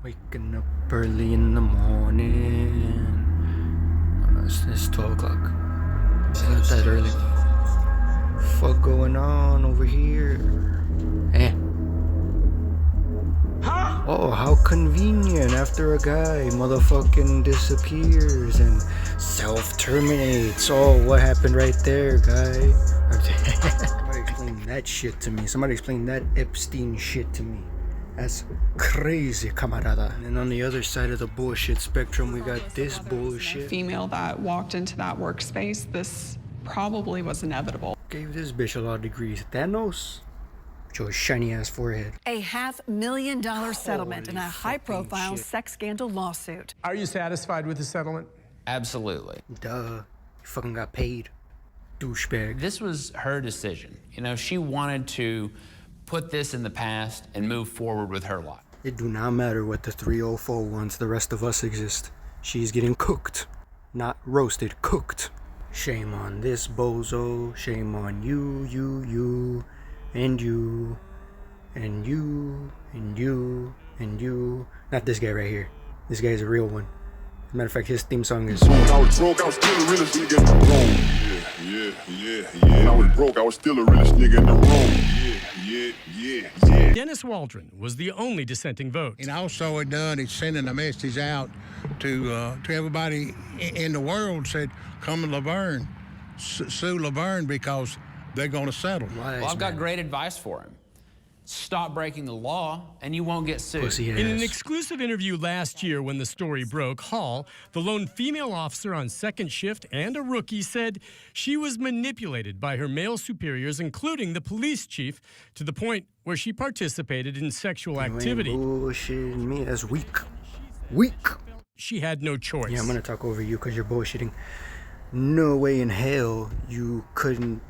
Waking up early in the morning. Oh, no, it's 12 o'clock. It's not that early. Fuck going on over here? Oh, how convenient. After a guy motherfucking disappears and self-terminates. Oh, what happened right there, guy? Somebody explain that shit to me. Somebody explain that Epstein shit to me. That's crazy, camarada. And on the other side of the bullshit spectrum, we got this bullshit. Female that walked into that workspace, this probably was inevitable. Gave this bitch a lot of degrees. Thanos? With your shiny ass forehead. A $500,000 settlement in a high-profile sex scandal lawsuit. Are you satisfied with the settlement? Absolutely. Duh. You fucking got paid. Douchebag. This was her decision. You know, she wanted to put this in the past and move forward with her life. It do not matter what the 304 wants, the rest of us exist. She's getting cooked. Not roasted, cooked. Shame on this bozo. Shame on you, and you, and you, and you, and you. Not this guy right here. This guy is a real one. As a matter of fact, his theme song is... When I was broke, I was still the realest nigga in the room. Yeah. When I was broke, I was still the realest nigga in the room. Yeah. Dennis Waldron was the only dissenting vote. And also it done is sending a message out to everybody in the world, said, come to Laverne, sue Laverne because they're going to settle. Well, I've got great advice for him. Stop breaking the law, and you won't get sued. In an exclusive interview last year when the story broke, Hall, the lone female officer on second shift and a rookie, said she was manipulated by her male superiors, including the police chief, to the point where she participated in sexual activity. Bullshitting me. That's weak. Weak. She had no choice. Yeah, I'm gonna talk over you because you're bullshitting. No way in hell you couldn't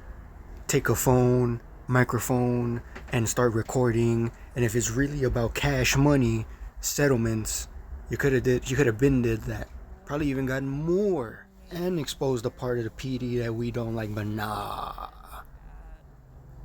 take a phone, microphone, and start recording. And if it's really about cash money settlements, you could have been did that. Probably even gotten more and exposed a part of the PD that we don't like. But nah,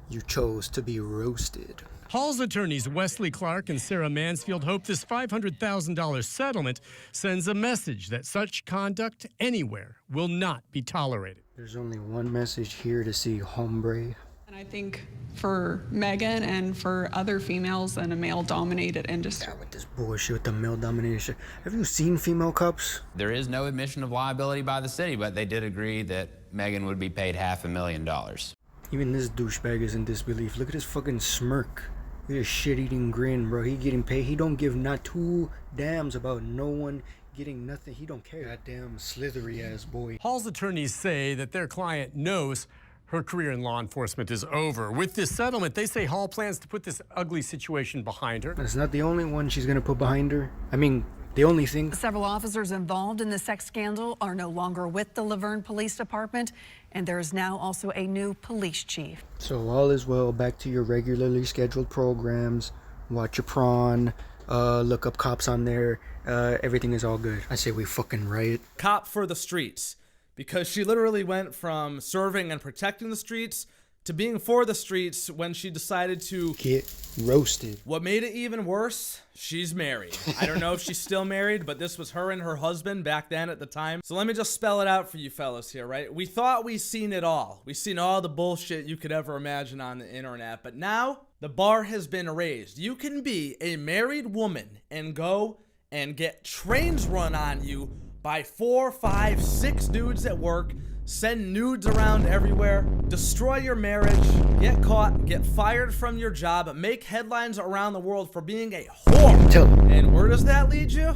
you chose to be roasted. Hall's attorneys Wesley Clark and Sarah Mansfield hope this $500,000 settlement sends a message that such conduct anywhere will not be tolerated. There's only one message here to see, hombre. And I think for Megan and for other females in a male-dominated industry. Yeah, with this bullshit with the male domination. Have you seen female cops? There is no admission of liability by the city, but they did agree that Megan would be paid $500,000. Even this douchebag is in disbelief. Look at his fucking smirk. Look at his shit-eating grin, bro. He getting paid. He don't give not two dams about no one getting nothing. He don't care. Goddamn slithery ass boy. Hall's attorneys say that their client knows her career in law enforcement is over. With this settlement, they say Hall plans to put this ugly situation behind her. That's not the only one she's gonna put behind her. I mean, the only thing. Several officers involved in the sex scandal are no longer with the Laverne Police Department, and there is now also a new police chief. So all is well. Back to your regularly scheduled programs. Watch your prawn. Look up cops on there. Everything is all good. I say we fucking riot. Cop for the streets. Because she literally went from serving and protecting the streets to being for the streets when she decided to get roasted. What made it even worse, she's married. I don't know if she's still married, but this was her and her husband back then at the time. So let me just spell it out for you fellas here, right? We thought we seen it all. We seen all the bullshit you could ever imagine on the internet, but now the bar has been raised. You can be a married woman and go and get trains run on you by 4, 5, 6 dudes at work, send nudes around everywhere, destroy your marriage, get caught, get fired from your job, make headlines around the world for being a whore. And where does that lead you?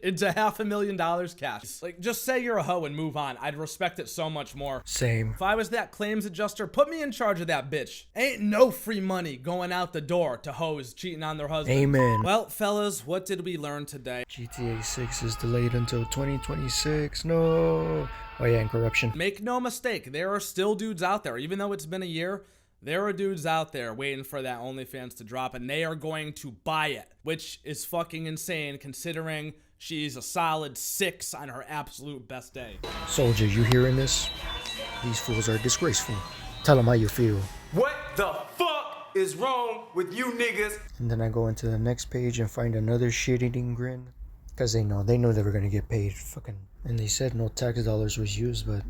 Into $500,000 cash. Like, just say you're a hoe and move on. I'd respect it so much more. Same. If I was that claims adjuster, put me in charge of that bitch. Ain't no free money going out the door to hoes cheating on their husband. Amen. Well, fellas, what did we learn today? GTA 6 is delayed until 2026. No. Oh yeah, and corruption. Make no mistake, there are still dudes out there. Even though it's been a year, there are dudes out there waiting for that OnlyFans to drop, and they are going to buy it, which is fucking insane considering she's a solid 6 on her absolute best day. Soulja, you hearing this? These fools are disgraceful. Tell them how you feel. What the fuck is wrong with you niggas? And then I go into the next page and find another shit-eating grin. Because they know they were going to get paid. Fucking. And they said no tax dollars was used, but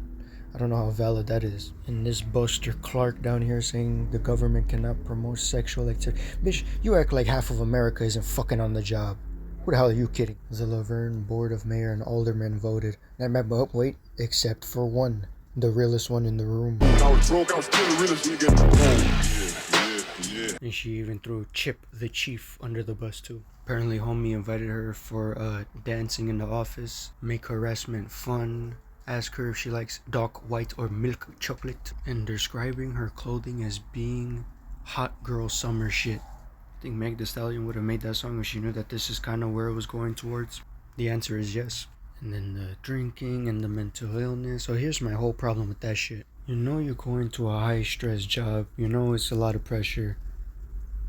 I don't know how valid that is. And this Buster Clark down here saying the government cannot promote sexual activity. Bitch, you act like half of America isn't fucking on the job. Who the hell are you kidding? The La Vergne Board of Mayor and Aldermen voted. Oh, wait, except for one. The realest one in the room. When I was broke, I was still the realest nigga in the room. Yeah. And she even threw Chip the Chief under the bus too. Apparently homie invited her for dancing in the office, make harassment fun, ask her if she likes dark white or milk chocolate, and describing her clothing as being hot girl summer shit. I think Meg Thee Stallion would have made that song if she knew that this is kind of where it was going towards. The answer is yes. And then the drinking and the mental illness. So here's my whole problem with that shit. You know you're going to a high stress job. You know it's a lot of pressure.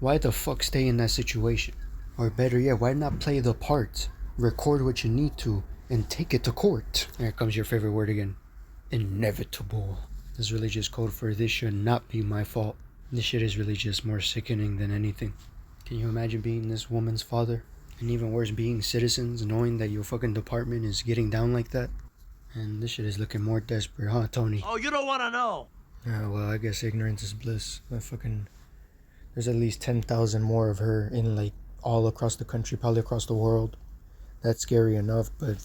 Why the fuck stay in that situation? Or better yet, why not play the part? Record what you need to and take it to court. Here comes your favorite word again. Inevitable. This is really just code for this should not be my fault. This shit is really just more sickening than anything. Can you imagine being this woman's father? And even worse, being citizens, knowing that your fucking department is getting down like that? And this shit is looking more desperate, huh, Tony? Oh, you don't want to know. Well, I guess ignorance is bliss. There's at least 10,000 more of her in, like, all across the country, probably across the world. That's scary enough, but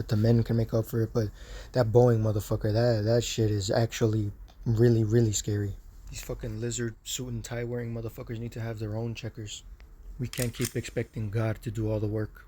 the men can make up for it. But that Boeing motherfucker, that shit is actually really, really scary. These fucking lizard suit and tie wearing motherfuckers need to have their own checkers. We can't keep expecting God to do all the work.